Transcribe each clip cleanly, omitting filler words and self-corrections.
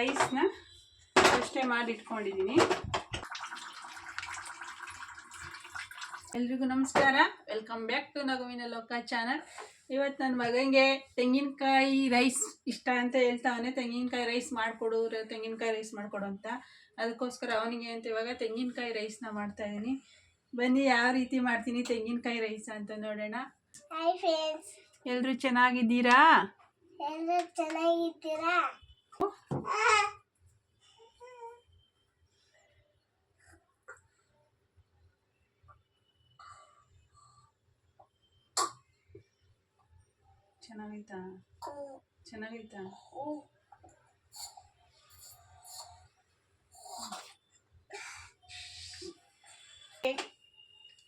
ರೈಸ್ನ ಅಷ್ಟೇ ಮಾಡಿಟ್ಕೊಂಡಿದ್ದೀನಿ. ಎಲ್ರಿಗೂ ನಮಸ್ಕಾರ, ವೆಲ್ಕಮ್ ಬ್ಯಾಕ್ ಟು ನಗುವಿನ ಲೋಕ ಚಾನಲ್. ಇವತ್ತು ನನ್ನ ಮಗನಿಗೆ ತೆಂಗಿನಕಾಯಿ ರೈಸ್ ಇಷ್ಟ ಅಂತ ಹೇಳ್ತಾವನೆ. ತೆಂಗಿನಕಾಯಿ ರೈಸ್ ಮಾಡಿಕೊಡು, ತೆಂಗಿನಕಾಯಿ ರೈಸ್ ಮಾಡಿಕೊಡು ಅಂತ. ಅದಕ್ಕೋಸ್ಕರ ಅವನಿಗೆ ಅಂತ ಇವಾಗ ತೆಂಗಿನಕಾಯಿ ರೈಸ್ನ ಮಾಡ್ತಾ ಇದ್ದೀನಿ. ಬನ್ನಿ ಯಾವ ರೀತಿ ಮಾಡ್ತೀನಿ ತೆಂಗಿನಕಾಯಿ ರೈಸ್ ಅಂತ ನೋಡೋಣ. ಹಾಯ್ ಫ್ರೆಂಡ್ಸ್, ಎಲ್ಲರೂ ಚೆನ್ನಾಗಿದ್ದೀರಾ? ಎಲ್ಲರೂ ಚೆನ್ನಾಗಿದ್ದೀರಾ? ಚೆನ್ನಾಗೈತಾ?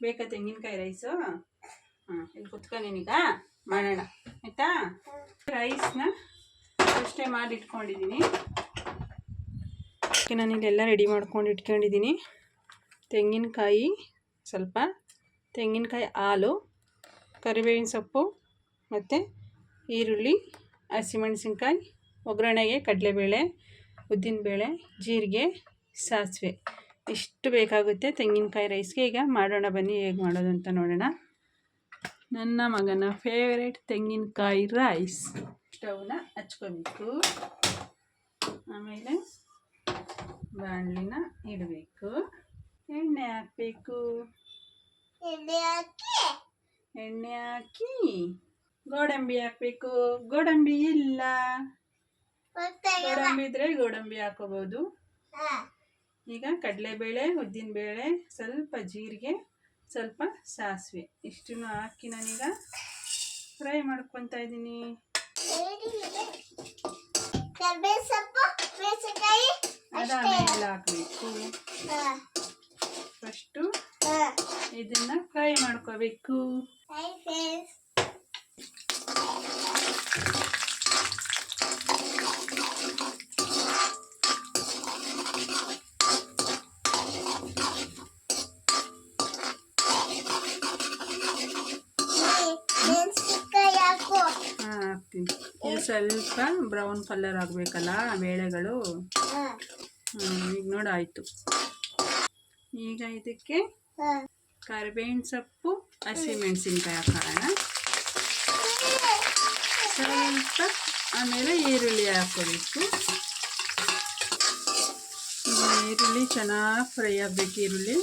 ಬೇಕಾ ತೆಂಗಿನಕಾಯಿ ರೈಸು? ಇಲ್ಲಿ ಕುತ್ಕೊಂಡೀನೀಗ ಮಾಡೋಣ ಆಯ್ತಾ. ರೈಸ್ನ ಅಷ್ಟೇ ಮಾಡಿಟ್ಕೊಂಡಿದ್ದೀನಿ. ನಾನು ಇಲ್ಲೆಲ್ಲ ರೆಡಿ ಮಾಡ್ಕೊಂಡು ಇಟ್ಕೊಂಡಿದ್ದೀನಿ. ತೆಂಗಿನಕಾಯಿ ಸ್ವಲ್ಪ, ತೆಂಗಿನಕಾಯಿ ಹಾಲು, ಕರಿಬೇವಿನ ಸೊಪ್ಪು ಮತ್ತು ಈರುಳ್ಳಿ, ಹಸಿಮೆಣಸಿನ್ಕಾಯಿ, ಒಗ್ಗರಣೆಗೆ ಕಡಲೆಬೇಳೆ, ಉದ್ದಿನಬೇಳೆ, ಜೀರಿಗೆ, ಸಾಸಿವೆ ಇಷ್ಟು ಬೇಕಾಗುತ್ತೆ ತೆಂಗಿನಕಾಯಿ ರೈಸ್ಗೆ. ಈಗ ಮಾಡೋಣ ಬನ್ನಿ ಹೇಗೆ ಮಾಡೋದು ಅಂತ ನೋಡೋಣ. ನನ್ನ ಮಗನ ಫೇವ್ರೇಟ್ ತೆಂಗಿನಕಾಯಿ ರೈಸ್. ಸ್ಟವ್ನ ಹಚ್ಕೋಬೇಕು, ಆಮೇಲೆ ಬಾಣಲಿನ ಇಡಬೇಕು, ಎಣ್ಣೆ ಹಾಕಬೇಕು. ಎಣ್ಣೆ ಹಾಕಿ ಗೋಡಂಬಿ ಹಾಕಬೇಕು. ಗೋಡಂಬಿ ಇಲ್ಲ, ಗೋಡಂಬಿ ಇದ್ರೆ ಗೋಡಂಬಿ ಹಾಕೋಬಹುದು. ಈಗ ಕಡಲೆಬೇಳೆ, ಉದ್ದಿನಬೇಳೆ, ಸ್ವಲ್ಪ ಜೀರಿಗೆ, ಸ್ವಲ್ಪ ಸಾಸಿವೆ ಇಷ್ಟನ್ನು ಹಾಕಿ ನಾನೀಗ ಫ್ರೈ ಮಾಡ್ಕೊತಾ ಇದ್ದೀನಿ. ಅದಾದ್ಮೇಲೆ ಹಾಕಬೇಕು. ಫಸ್ಟು ಇದನ್ನ ಫ್ರೈ ಮಾಡ್ಕೋಬೇಕು. ಹಾಕ್ತೀನಿ. ಇದು ಸ್ವಲ್ಪ ಬ್ರೌನ್ ಕಲರ್ ಆಗಬೇಕಲ್ಲ ಬೇಳೆಗಳು. ಈಗ ನೋಡಿ ಆಯಿತು. ಈಗ ಇದಕ್ಕೆ ಕರಿಬೇವಿನ ಸೊಪ್ಪು, ಹಸಿಮೆಣಸಿನ್ಕಾಯಿ ಹಾಕೋಣ ಸ್ವಲ್ಪ. ಆಮೇಲೆ ಈರುಳ್ಳಿ ಹಾಕೋಬೇಕು. ಈರುಳ್ಳಿ ಚೆನ್ನಾಗಿ ಫ್ರೈ ಆಗಬೇಕು. ಈರುಳ್ಳಿ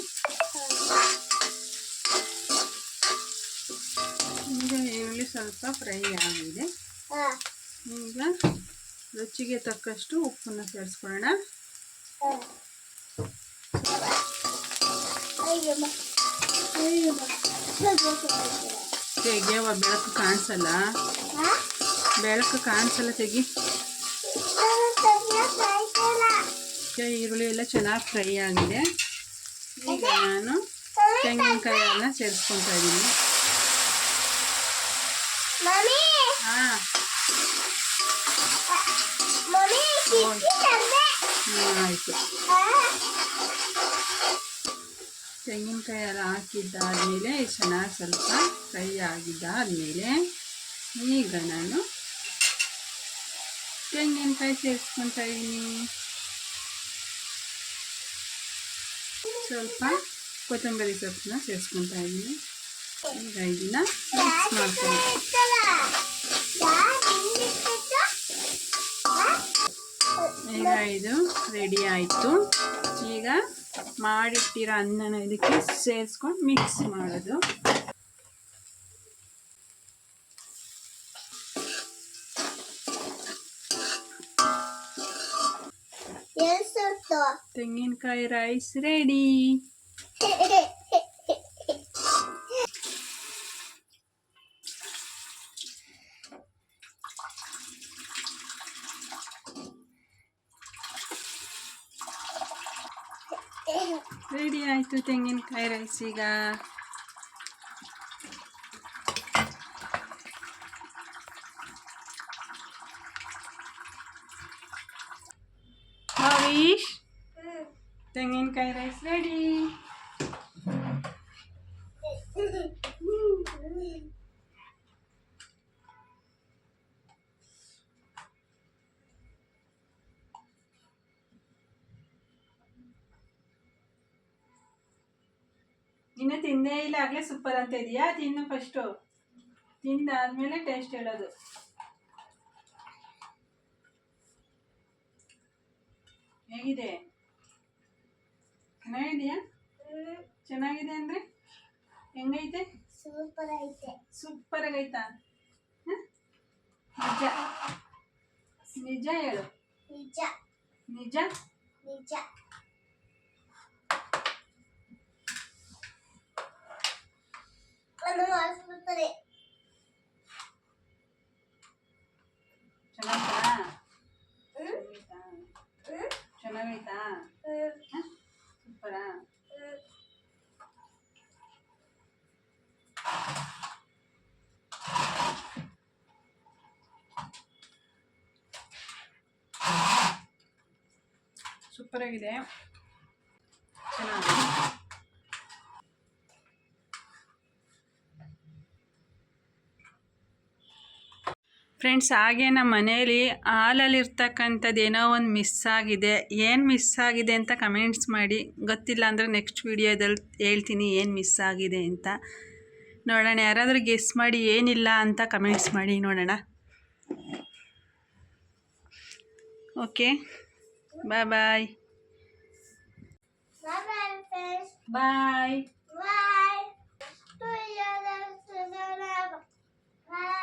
ಈಗ ಈರುಳ್ಳಿ ಸ್ವಲ್ಪ ಫ್ರೈ ಆಗಿದೆ. ಈಗ ರುಚಿಗೆ ತಕ್ಕಷ್ಟು ಉಪ್ಪನ್ನು ಸೇರಿಸ್ಕೊಳ್ಳೋಣ. ತೆಗಿಯವ, ಬೆಳಕು ಕಾಣಿಸಲ್ಲ, ಬೆಳಕು ಕಾಣಿಸಲ್ಲ, ತೆಗಿ. ಈರುಳ್ಳಿ ಎಲ್ಲ ಚೆನ್ನಾಗಿ ಫ್ರೈ ಆಗಿದೆ. ಈಗ ನಾನು ತೆಂಗಿನಕಾಯಿಯನ್ನ ಸೇರಿಸ್ಕೊತಾ ಇದ್ದೀನಿ. ಆಯಿತು. ತೆಂಗಿನಕಾಯಿ ಎಲ್ಲ ಹಾಕಿದ್ದಾದಮೇಲೆ ಚೆನ್ನಾಗಿ ಸ್ವಲ್ಪ ಫ್ರೈ ಆಗಿದ್ದಾದಮೇಲೆ ಈಗ ನಾನು ತೆಂಗಿನಕಾಯಿ ಸೇರಿಸ್ಕೊತಾ ಇದ್ದೀನಿ. ಸ್ವಲ್ಪ ಕೊತ್ತಂಬರಿ ಸೊಪ್ಪನ್ನ ಸೇರಿಸ್ಕೊತಾ ಇದ್ದೀನಿ. ಈಗ ಇದನ್ನ ಮಿಕ್ಸ್ ಮಾಡ್ಕೊಂಡು ಈಗ ಇದು ರೆಡಿ ಆಯಿತು. ಈಗ ಮಾಡಿಟ್ಟಿರೋ ಅನ್ನನ ಇದಕ್ಕೆ ಸೇರಿಸ್ಕೊಂಡು ಮಿಕ್ಸ್ ಮಾಡೋದು. ತೆಂಗಿನಕಾಯಿ ರೈಸ್ ರೆಡಿ. ರೆಡಿ ಆಯಿತು ತೆಂಗಿನಕಾಯಿ ರೈಸ್. ಈಗ ಹರೀಶ್, ತೆಂಗಿನಕಾಯಿ ರೈಸ್ ರೆಡಿ. ಇನ್ನು ತಿಂದೇ ಇಲ್ಲ, ಆಗಲೇ ಸೂಪರ್ ಅಂತ ಇದೆಯಾ? ತಿನ್ನು ಫಸ್ಟು, ತಿಂದಾದ್ಮೇಲೆ ಟೇಸ್ಟ್ ಹೇಳೋದು. ಹೇಗಿದೆ? ಚೆನ್ನಾಗಿದೆಯಾ? ಚೆನ್ನಾಗಿದೆ ಅಂದರೆ ಹೆಂಗೈತೆ? ಸೂಪರ್ ಐತೆ. ಸೂಪರ್ ಆಗೈತಾ? ನಿಜ ನಿಜ ಹೇಳು. ನಿಜ ನಿಜ ನಿಜ. ಅದು ಮಾಡಿಸ್ಬಿಡ್ತಾರೆ. ಚೆನ್ನಾಗೈತಾ? ಚೆನ್ನಾಗೈತಾ? ಸೂಪರಾ? ಸೂಪರ್ ಆಗಿದೆ, ಚೆನ್ನಾಗಿದೆ. ಫ್ರೆಂಡ್ಸ್, ಹಾಗೆ ನಮ್ಮ ಮನೇಲಿ ಹಾಲಲ್ಲಿರ್ತಕ್ಕಂಥದ್ದು ಏನೋ ಒಂದು ಮಿಸ್ ಆಗಿದೆ. ಏನು ಮಿಸ್ ಆಗಿದೆ ಅಂತ ಕಮೆಂಟ್ಸ್ ಮಾಡಿ. ಗೊತ್ತಿಲ್ಲ ಅಂದರೆ ನೆಕ್ಸ್ಟ್ ವೀಡಿಯೋದಲ್ಲಿ ಹೇಳ್ತೀನಿ ಏನು ಮಿಸ್ ಆಗಿದೆ ಅಂತ. ನೋಡೋಣ, ಯಾರಾದರೂ ಗೆಸ್ ಮಾಡಿ ಏನಿಲ್ಲ ಅಂತ ಕಮೆಂಟ್ಸ್ ಮಾಡಿ ನೋಡೋಣ. ಓಕೆ, ಬಾಯ್ ಬಾಯ್. Bye friends. ಬಾಯ್. Bye. Bye.